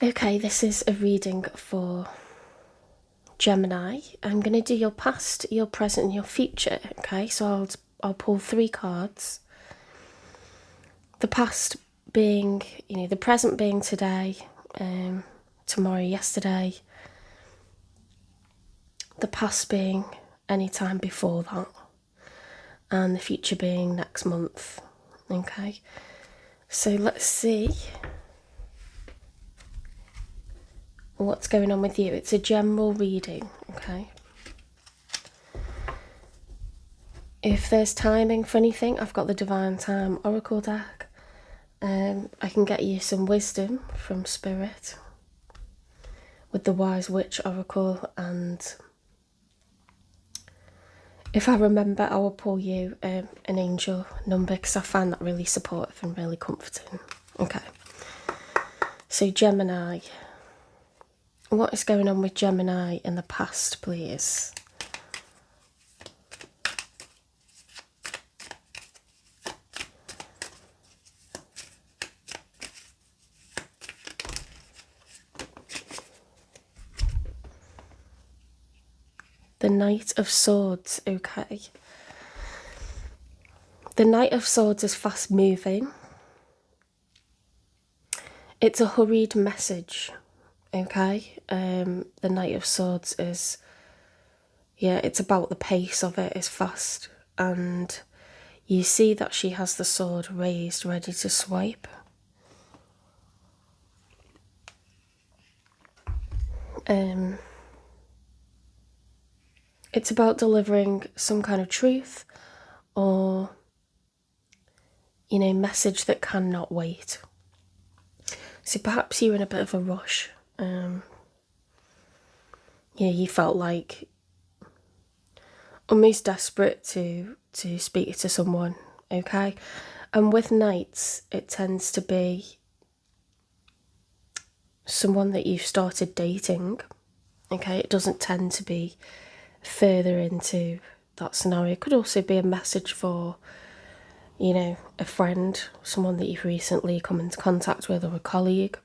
Okay, this is a reading for Gemini. I'm going to do your past, your present, and your future. Okay, so I'll pull 3 cards. The past being, the present being today, tomorrow, yesterday. The past being any time before that, and the future being next month. Okay, so let's see what's going on with you. It's a general reading, okay? If there's timing for anything, I've got the Divine Time Oracle deck. I can get you some wisdom from Spirit with the Wise Witch Oracle, and if I remember, I will pull you an angel number because I find that really supportive and really comforting. Okay, so Gemini. What is going on with Gemini in the past, please? The Knight of Swords, okay. The Knight of Swords is fast moving. It's a hurried message, okay. The Knight of Swords is, it's about the pace of it, is fast, and you see that she has the sword raised, ready to swipe. It's about delivering some kind of truth or, message that cannot wait. So perhaps you're in a bit of a rush. You felt like almost desperate to speak to someone, okay? And with knights, it tends to be someone that you've started dating, okay? It doesn't tend to be further into that scenario. It could also be a message for, a friend, someone that you've recently come into contact with, or a colleague.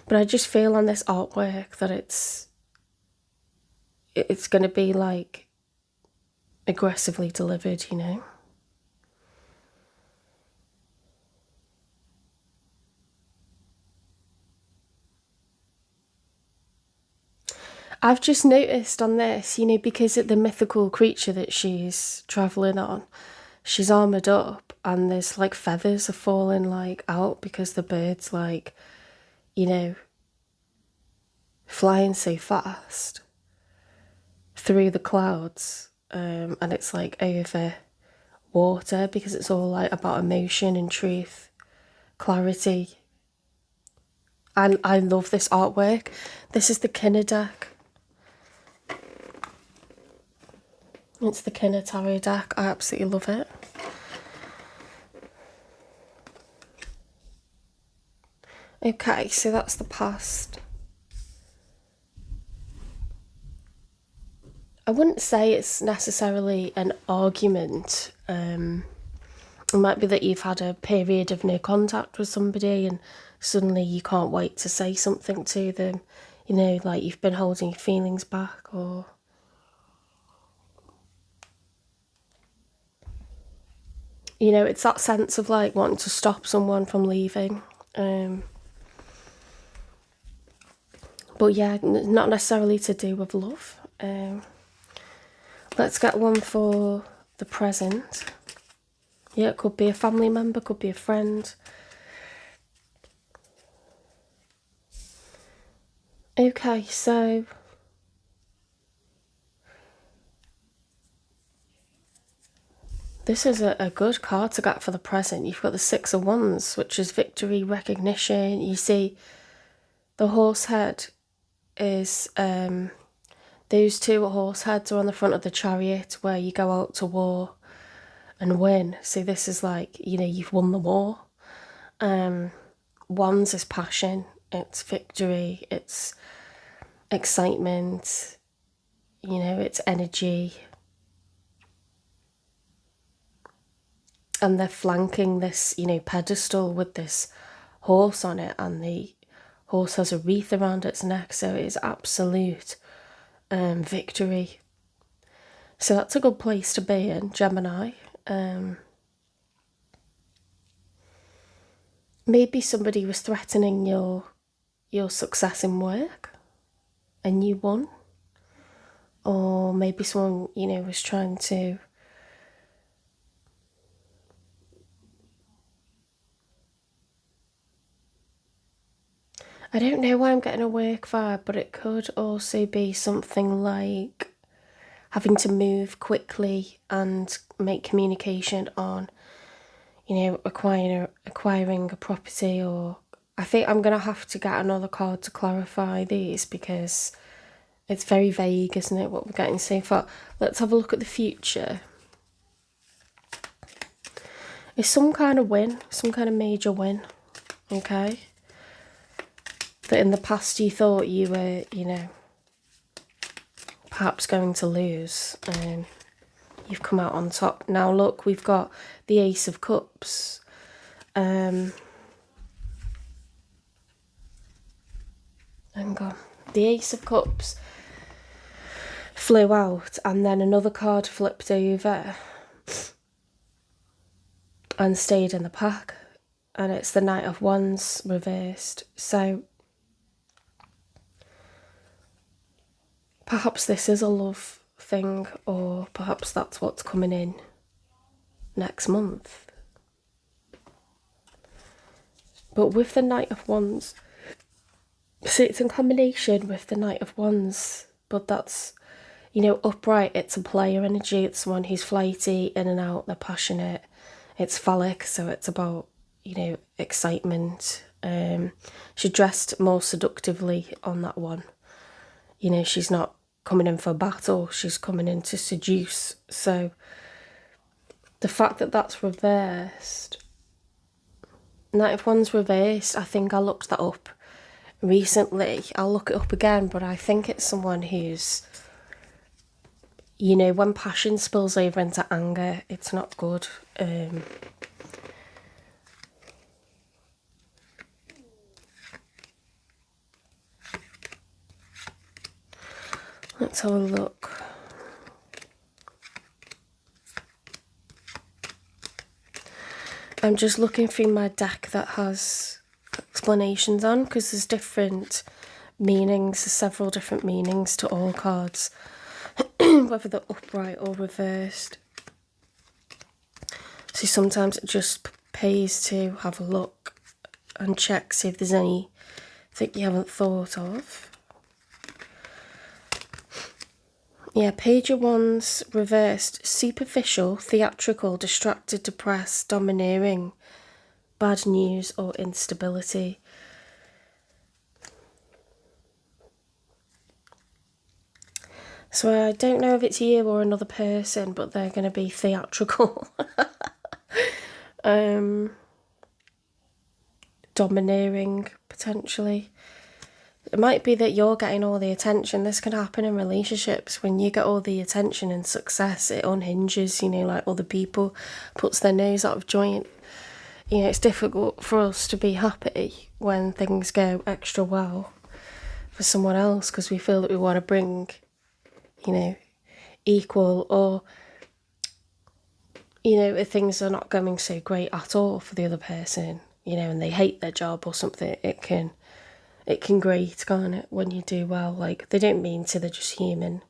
But I just feel on this artwork that it's going to be like aggressively delivered, I've just noticed on this, because of the mythical creature that she's travelling on, she's armoured up and there's like feathers are falling like out because the bird's like, flying so fast through the clouds, and it's like over water because it's all like about emotion and truth, clarity. I love this artwork. This is the Kinner deck. It's the Kinner Tarot deck. I absolutely love it. Okay, so that's the past. I wouldn't say it's necessarily an argument. It might be that you've had a period of no contact with somebody and suddenly you can't wait to say something to them. Like you've been holding your feelings back, or it's that sense of like wanting to stop someone from leaving. But yeah, not necessarily to do with love. Let's get one for the present. Yeah, it could be a family member, could be a friend. Okay, so this is a good card to get for the present. You've got the Six of Wands, which is victory, recognition. You see the horse head is, those 2 horse heads are on the front of the chariot where you go out to war and win. So this is like, you've won the war. Wands is passion, it's victory, it's excitement, it's energy. And they're flanking this, pedestal with this horse on it, and the Horse has a wreath around its neck, so it is absolute victory. So that's a good place to be in, Gemini. Maybe somebody was threatening your success in work and you won. Or maybe someone, was trying to I don't know why I'm getting a work vibe, but it could also be something like having to move quickly and make communication on, acquiring a property. Or I think I'm going to have to get another card to clarify these because it's very vague, isn't it, what we're getting so far. Let's have a look at the future. It's some kind of win, some kind of major win, okay? That in the past you thought you were, perhaps going to lose. You've come out on top. Now look, we've got the Ace of Cups. Hang on. The Ace of Cups flew out and then another card flipped over and stayed in the pack. And it's the Knight of Wands reversed. So perhaps this is a love thing, or perhaps that's what's coming in next month. But with the Knight of Wands, see, it's in combination with the Knight of Wands, but that's, upright, it's a player energy, it's someone who's flighty, in and out, they're passionate, it's phallic, so it's about, excitement. She dressed more seductively on that one. She's not coming in for battle, she's coming in to seduce. So the fact that that's reversed, Knight of Wands reversed, I think I looked that up recently. I'll look it up again, but I think it's someone who's, when passion spills over into anger, it's not good. Let's have a look. I'm just looking through my deck that has explanations on, because there's different meanings, there's several different meanings to all cards, whether they're upright or reversed. So sometimes it just pays to have a look and check, see if there's anything you haven't thought of. Yeah, Page of Wands reversed, superficial, theatrical, distracted, depressed, domineering, bad news or instability. So I don't know if it's you or another person, but they're going to be theatrical. Domineering, potentially. It might be that you're getting all the attention. This can happen in relationships. When you get all the attention and success, it unhinges, like other people, puts their nose out of joint. It's difficult for us to be happy when things go extra well for someone else, because we feel that we want to bring, equal, or, if things are not going so great at all for the other person, and they hate their job or something, it can grate, can't it, when you do well. Like, they don't mean to, they're just human.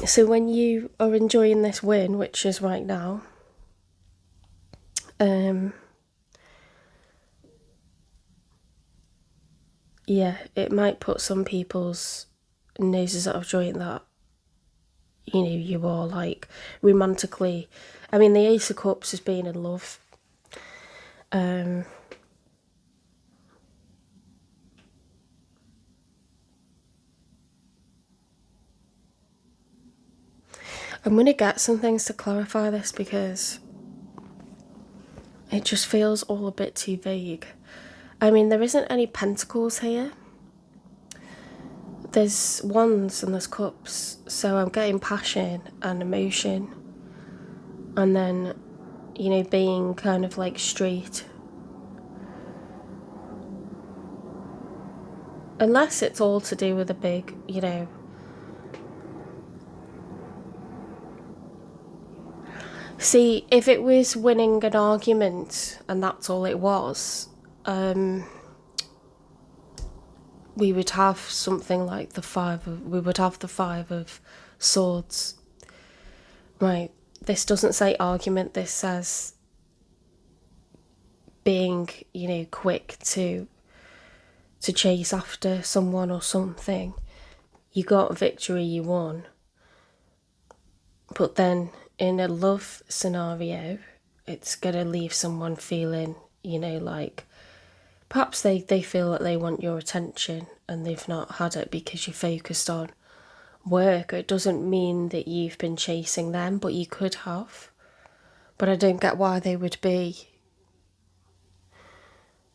So when you are enjoying this win, which is right now, yeah, it might put some people's noses out of joint that, you are, like, romantically. I mean, the Ace of Cups is being in love. I'm going to get some things to clarify this, because it just feels all a bit too vague. I mean, there isn't any pentacles here. There's wands and there's cups, so I'm getting passion and emotion. And then, being kind of like straight Unless it's all to do with a big, See, if it was winning an argument and that's all it was, we would have something like we would have the Five of Swords. Right, this doesn't say argument, this says being, quick to chase after someone or something. You got victory, you won. But then in a love scenario, it's going to leave someone feeling, like perhaps they feel that they want your attention and they've not had it because you're focused on work. It doesn't mean that you've been chasing them, but you could have. But I don't get why they would be.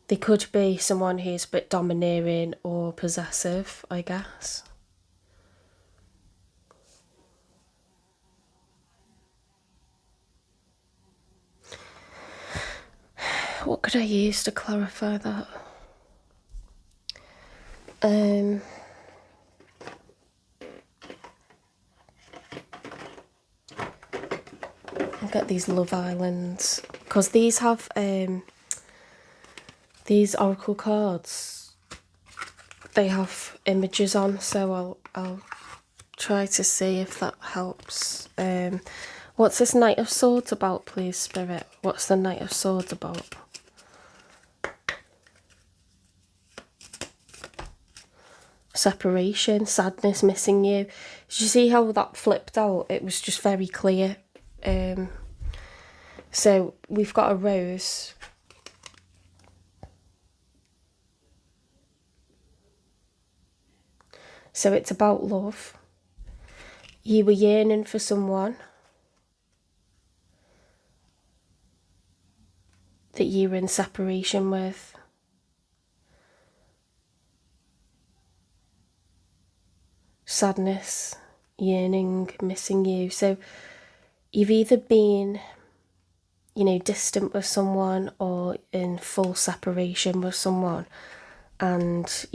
They could be someone who's a bit domineering or possessive, I guess. What could I use to clarify that? I'll get these Love Islands, because these have these oracle cards, they have images on, so I'll try to see if that helps. What's this Knight of Swords about, please, Spirit? What's the Knight of Swords about? Separation, sadness, missing you. Did you see how that flipped out? It was just very clear. So we've got a rose. So it's about love. You were yearning for someone that you were in separation with. Sadness, yearning, missing you. So you've either been, distant with someone or in full separation with someone, and,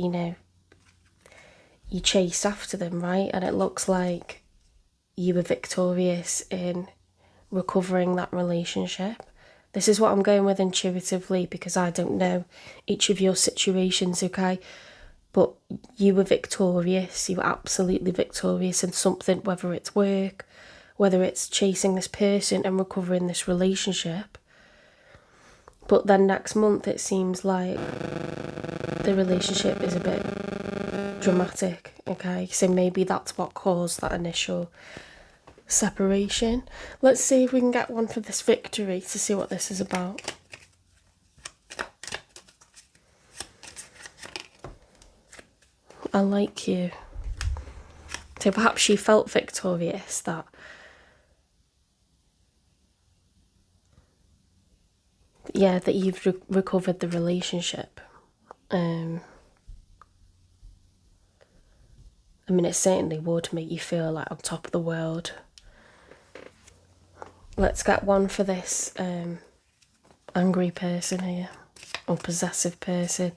you chase after them, right? And it looks like you were victorious in recovering that relationship. This is what I'm going with intuitively, because I don't know each of your situations, okay? But you were victorious. You were absolutely victorious in something, whether it's work, whether it's chasing this person and recovering this relationship. But then next month it seems like the relationship is a bit dramatic, okay? So maybe that's what caused that initial separation. Let's see if we can get one for this victory to see what this is about. I like you. So perhaps she felt victorious that you've recovered the relationship. I mean, it certainly would make you feel like on top of the world. Let's get one for this angry person here, or possessive person.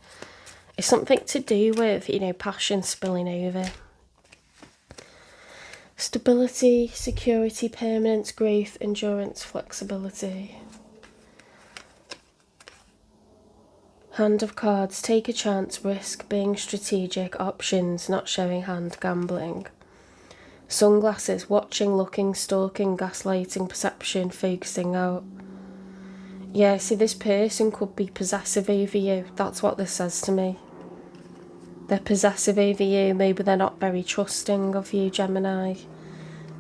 It's something to do with, passion spilling over. Stability, security, permanence, growth, endurance, flexibility. Hand of cards, take a chance, risk, being strategic, options, not showing hand, gambling. Sunglasses, watching, looking, stalking, gaslighting, perception, focusing out. Yeah, see, this person could be possessive over you. That's what this says to me. They're possessive over you. Maybe they're not very trusting of you, Gemini.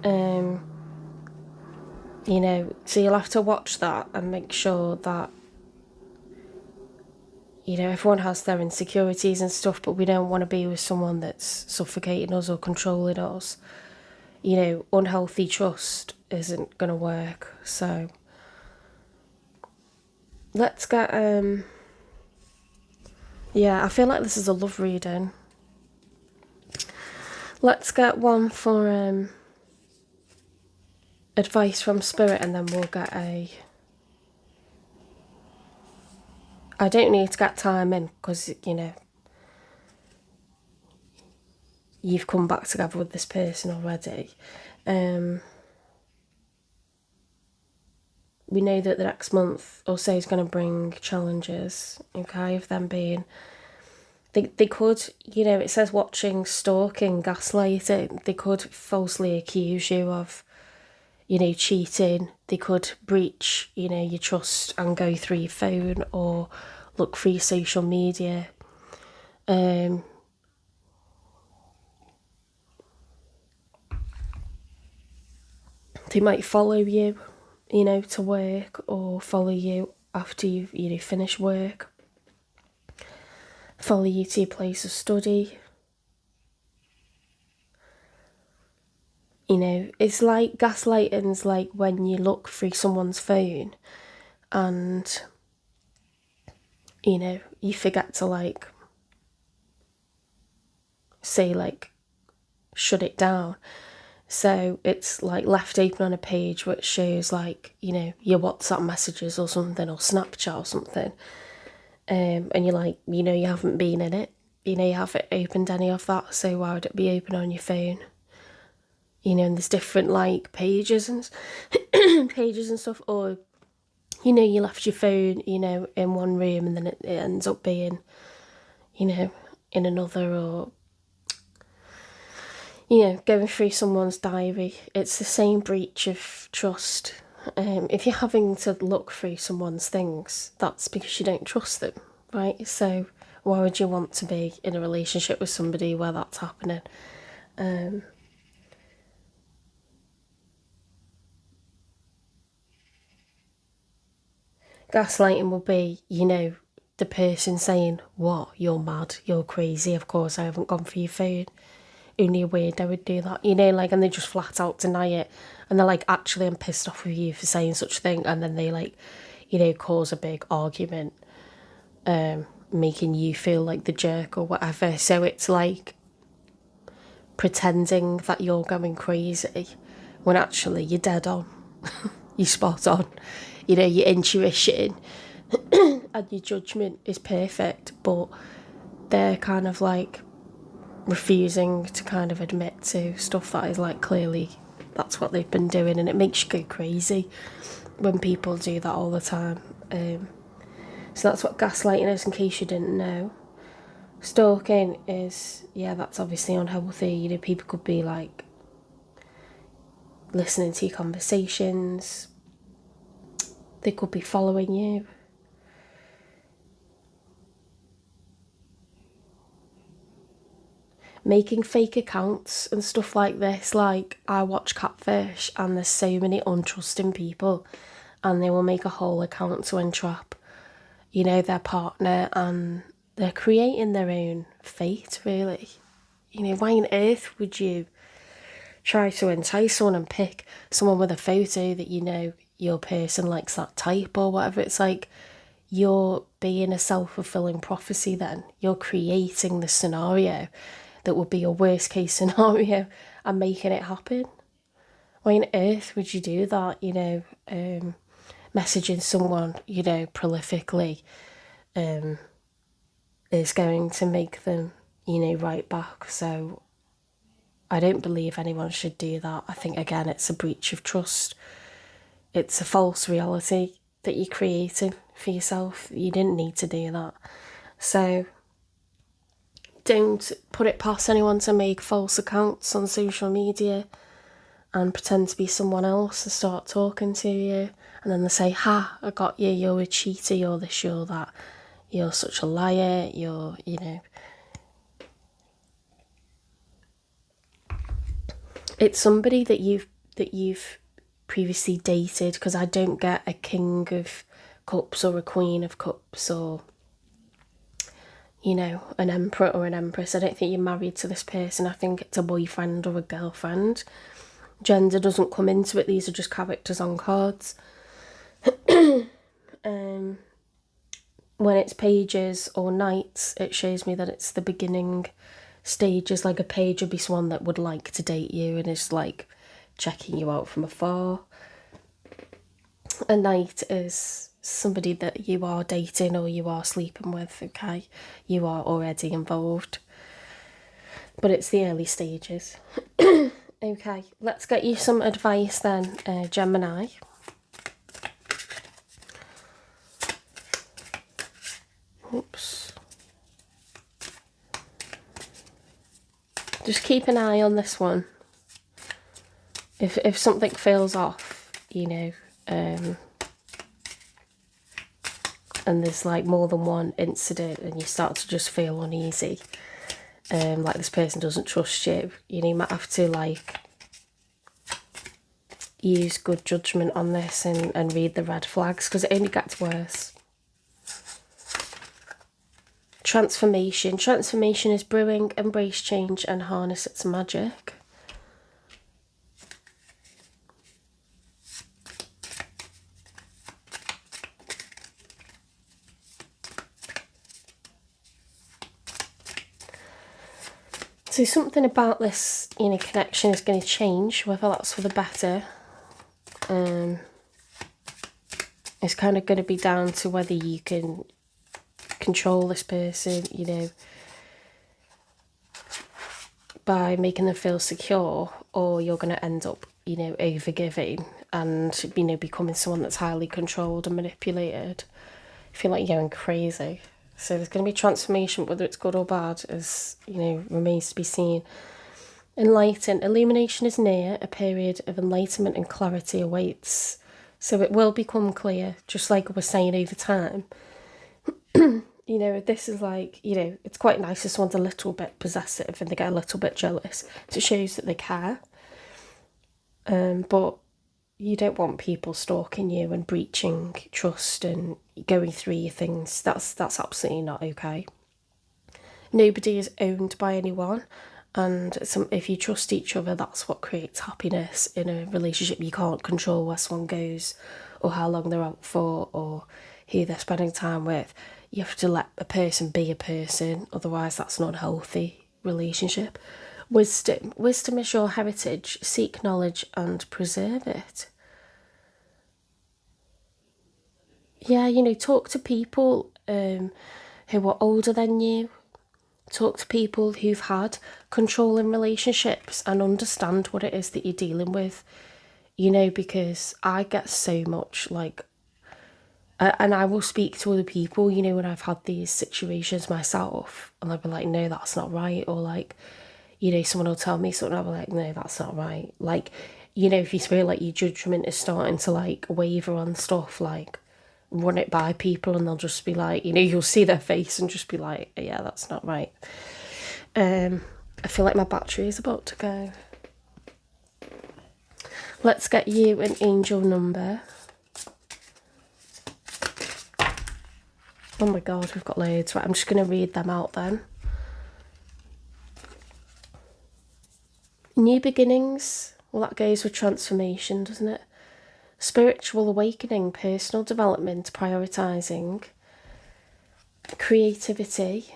So you'll have to watch that and make sure that, everyone has their insecurities and stuff, but we don't want to be with someone that's suffocating us or controlling us. Unhealthy trust isn't going to work. So let's get, I feel like this is a love reading. Let's get one for advice from Spirit, and then we'll get I don't need to get time in, because, you've come back together with this person already. We know that the next month or so is going to bring challenges, okay, of them being... They could, it says watching, stalking, gaslighting. They could falsely accuse you of, cheating. They could breach, your trust and go through your phone or look through your social media. They might follow you, to work, or follow you after you've finish work. Follow you to your place of study. It's like gaslighting's like when you look through someone's phone and, you forget to say shut it down. So it's left open on a page which shows your WhatsApp messages or something, or Snapchat or something. And you're you haven't been in it. You haven't opened any of that, so why would it be open on your phone? And there's different pages and pages and stuff, or you left your phone in one room and then it ends up being in another, or going through someone's diary. It's the same breach of trust. If you're having to look through someone's things, that's because you don't trust them, right? So why would you want to be in a relationship with somebody where that's happening? Gaslighting will be, the person saying, what, you're mad, you're crazy, of course I haven't gone for your phone. Only a weirdo would do that, and they just flat out deny it. And they're actually, I'm pissed off with you for saying such a thing. And then they cause a big argument, making you feel like the jerk or whatever. So it's pretending that you're going crazy when actually you're dead on. You're spot on. Your intuition and your judgment is perfect, but they're kind of refusing to kind of admit to stuff that is clearly that's what they've been doing, and it makes you go crazy when people do that all the time. So that's what gaslighting is, in case you didn't know. Stalking is, that's obviously unhealthy. People could be listening to your conversations. They could be following you. Making fake accounts and stuff like this. I watch Catfish, and there's so many untrusting people, and they will make a whole account to entrap, their partner, and they're creating their own fate, really. Why on earth would you try to entice someone and pick someone with a photo that your person likes that type or whatever? It's you're being a self-fulfilling prophecy then. You're creating the scenario that would be a worst case scenario and making it happen. Why on earth would you do that? Messaging someone, prolifically is going to make them, right back. So I don't believe anyone should do that. I think, again, it's a breach of trust. It's a false reality that you're creating for yourself. You didn't need to do that. So don't put it past anyone to make false accounts on social media and pretend to be someone else and start talking to you. And then they say, ha, I got you, you're a cheater, you're this, you're that. You're such a liar, you're, It's somebody that you've previously dated, because I don't get a king of cups or a queen of cups or an emperor or an empress. I don't think you're married to this person. I think it's a boyfriend or a girlfriend. Gender doesn't come into it. These are just characters on cards. When it's pages or knights, it shows me that it's the beginning stages. A page would be someone that would like to date you and is checking you out from afar. A knight is somebody that you are dating or you are sleeping with, okay? You are already involved. but it's the early stages. Okay, let's get you some advice then, Gemini. Oops. Just keep an eye on this one. If something feels off, you know, and there's like more than one incident and you start to just feel uneasy, like this person doesn't trust you, you know, you might have to like use good judgment on this and read the red flags, because it only gets worse. Transformation. Transformation is brewing, embrace change and harness its magic. So something about this, you know, connection is going to change, whether that's for the better. It's kind of going to be down to whether you can control this person, you know, by making them feel secure, or you're going to end up, you know, overgiving and, you know, becoming someone that's highly controlled and manipulated. I feel like you're going crazy. So there's going to be transformation, whether it's good or bad, as, you know, remains to be seen. Enlighten. Illumination is near. A period of enlightenment and clarity awaits. So it will become clear, just like I was saying, over time. You know, this is like, you know, it's quite nice if someone's a little bit possessive and they get a little bit jealous. So it shows that they care. But you don't want people stalking you and breaching trust and going through your things. That's absolutely not okay. Nobody is owned by anyone, and if you trust each other, that's what creates happiness in a relationship. You can't control where someone goes or how long they're out for or who they're spending time with. You have to let a person be a person, otherwise that's not a healthy relationship. Wisdom. Wisdom is your heritage. Seek knowledge and preserve it. Yeah, you know, talk to people who are older than you. Talk to people who've had controlling relationships and understand what it is that you're dealing with. You know, because I get so much like, and I will speak to other people, you know, when I've had these situations myself, and I'll be like, no, that's not right. Or like, you know, someone will tell me something, I'll be like, no, that's not right. Like, you know, if you feel like your judgment is starting to like waver on stuff, like run it by people and they'll just be like, you know, you'll see their face and just be like, yeah, that's not right. I feel like my battery is about to go. Let's get you an angel number. Oh my god, we've got loads. Right, I'm just going to read them out then. New beginnings. Well, that goes with transformation, doesn't it? Spiritual awakening, personal development, prioritising, creativity,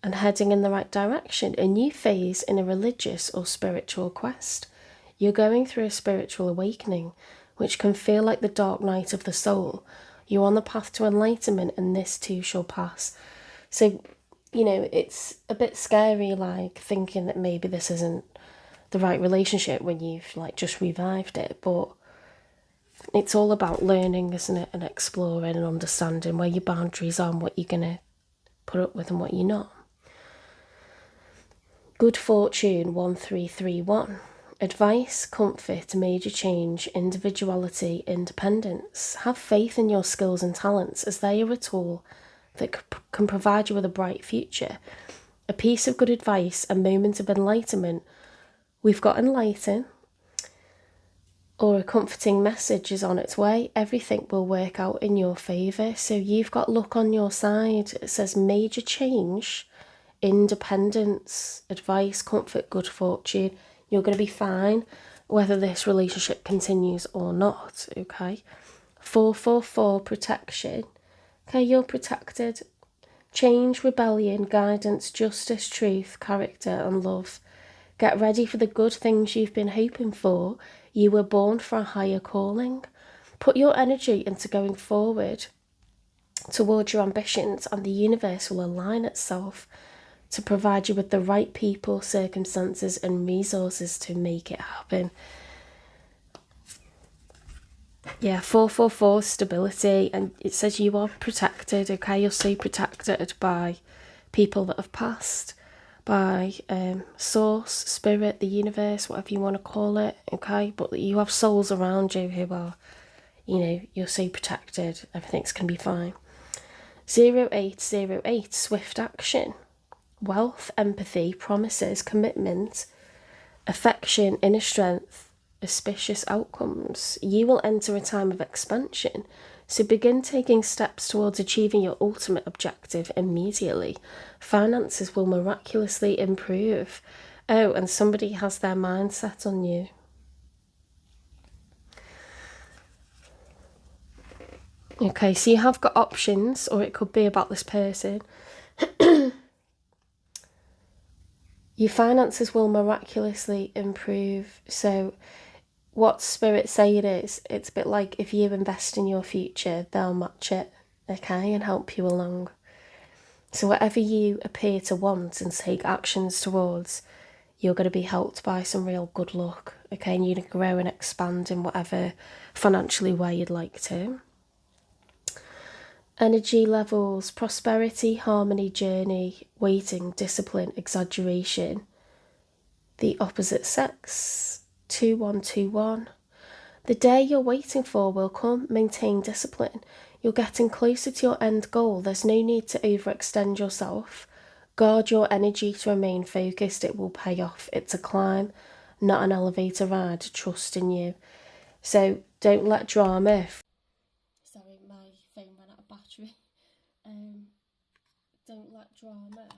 and heading in the right direction. A new phase in a religious or spiritual quest. You're going through a spiritual awakening, which can feel like the dark night of the soul. You're on the path to enlightenment, and this too shall pass. So, you know, it's a bit scary, like thinking that maybe this isn't the right relationship when you've like just revived it, but it's all about learning, isn't it, and exploring and understanding where your boundaries are and what you're gonna put up with and what you're not. Good fortune 1331. Advice, comfort, major change, individuality, independence. Have faith in your skills and talents, as they are a tool that can provide you with a bright future. A piece of good advice, a moment of enlightenment. We've got enlighten, or a comforting message is on its way. Everything will work out in your favour. So you've got luck on your side. It says major change, independence, advice, comfort, good fortune. You're going to be fine whether this relationship continues or not, okay? 444, protection. Okay, you're protected. Change, rebellion, guidance, justice, truth, character and love. Get ready for the good things you've been hoping for. You were born for a higher calling. Put your energy into going forward towards your ambitions, and the universe will align itself to provide you with the right people, circumstances, and resources to make it happen. Yeah, 444 stability, and it says you are protected, okay? You're so protected by people that have passed, by source, spirit, the universe, whatever you want to call it, okay? But you have souls around you who are, you're so protected, everything's going to be fine. 0808, swift action. Wealth, empathy, promises, commitment, affection, inner strength, auspicious outcomes. You will enter a time of expansion, so begin taking steps towards achieving your ultimate objective immediately. Finances will miraculously improve. Oh, and somebody has their mind set on you. Okay, so you have got options, or it could be about this person. Your finances will miraculously improve. So what Spirit's saying is, it's a bit like if you invest in your future, they'll match it, okay, and help you along. So whatever you appear to want and take actions towards, you're going to be helped by some real good luck, okay, and you're going to grow and expand in whatever financially way you'd like to. Energy levels, prosperity, harmony, journey, waiting, discipline, exaggeration. The opposite sex, 2121. The day you're waiting for will come. Maintain discipline. You're getting closer to your end goal. There's no need to overextend yourself. Guard your energy to remain focused. It will pay off. It's a climb, not an elevator ride. Trust in you. So don't let drama... Sorry, my phone ran out of battery. Don't let drama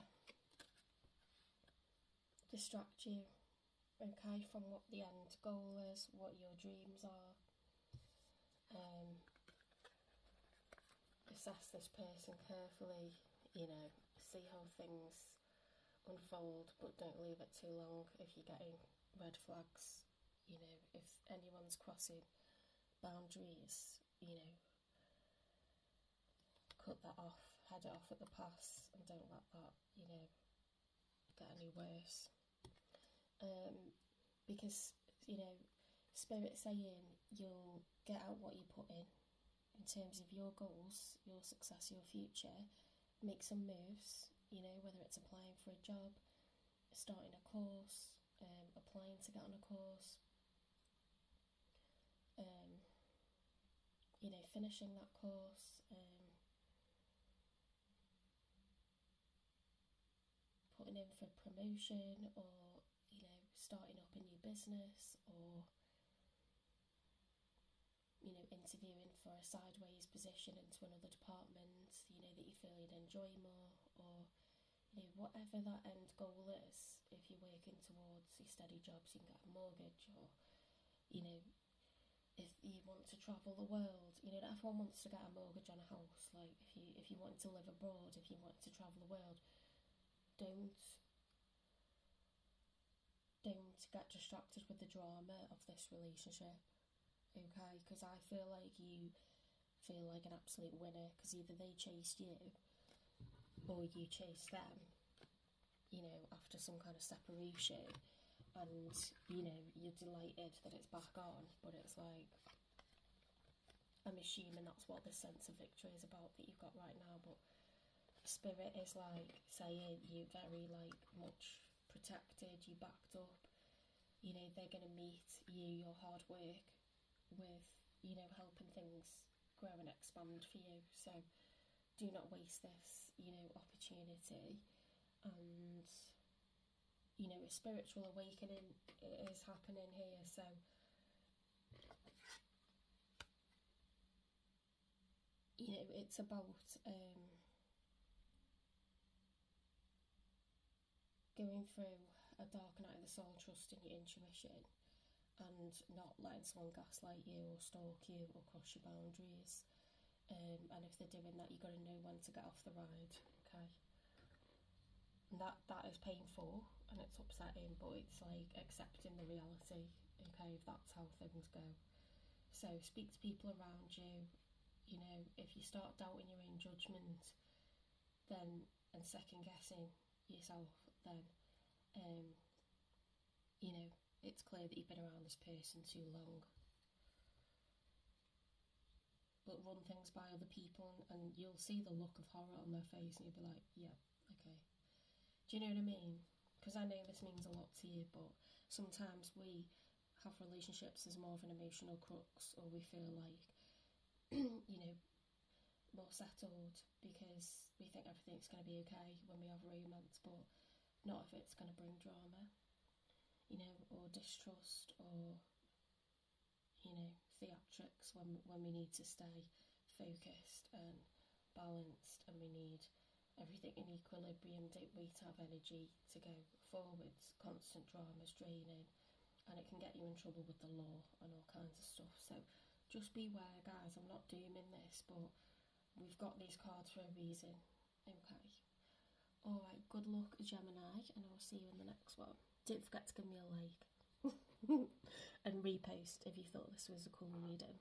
distract you, okay, from what the end goal is, what your dreams are. Assess this person carefully, see how things unfold, but don't leave it too long if you're getting red flags. If anyone's crossing boundaries, cut that off, head it off at the pass, and don't let that, get any worse. Because, Spirit's saying you'll get out what you put in terms of your goals, your success, your future. Make some moves, whether it's applying for a job, starting a course, applying to get on a course, finishing that course, putting in for promotion, or, starting up a new business, or, interviewing for a sideways position into another department, that you feel you'd enjoy more, or, whatever that end goal is. If you're working towards your steady job so you can get a mortgage, or, if you want to travel the world, not everyone wants to get a mortgage on a house. Like, if you want to live abroad, if you want to travel the world, don't get distracted with the drama of this relationship, okay? Because I feel like you feel like an absolute winner, because either they chased you or you chased them, after some kind of separation, and, you're delighted that it's back on, but it's like, I'm assuming that's what the sense of victory is about that you've got right now. But Spirit is like saying you're very much protected, you backed up, they're going to meet you, your hard work, with, helping things grow and expand for you. So do not waste this, opportunity. And, a spiritual awakening is happening here. So it's about going through a dark night of the soul, trusting your intuition, and not letting someone gaslight you or stalk you or cross your boundaries. And if they're doing that, you've got to know when to get off the ride, okay? And that is painful and it's upsetting, but it's like accepting the reality, okay, if that's how things go. So speak to people around you. If you start doubting your own judgment, then, and second guessing, yourself, then, you know, it's clear that you've been around this person too long. But run things by other people and you'll see the look of horror on their face and you'll be like, yeah, okay. Do you know what I mean? Because I know this means a lot to you, but sometimes we have relationships as more of an emotional crux, or we feel like, you know, more settled because we think everything's going to be okay when we have romance, but not if it's going to bring drama, you know, or distrust, or, you know, theatrics when we need to stay focused and balanced and we need everything in equilibrium, don't we, to have energy to go forwards. Constant drama's draining and it can get you in trouble with the law and all kinds of stuff. So just beware, guys. I'm not dooming this, but we've got these cards for a reason. Okay. Alright, good luck, Gemini, and I'll see you in the next one. Don't forget to give me a like and repost if you thought this was a cool reading.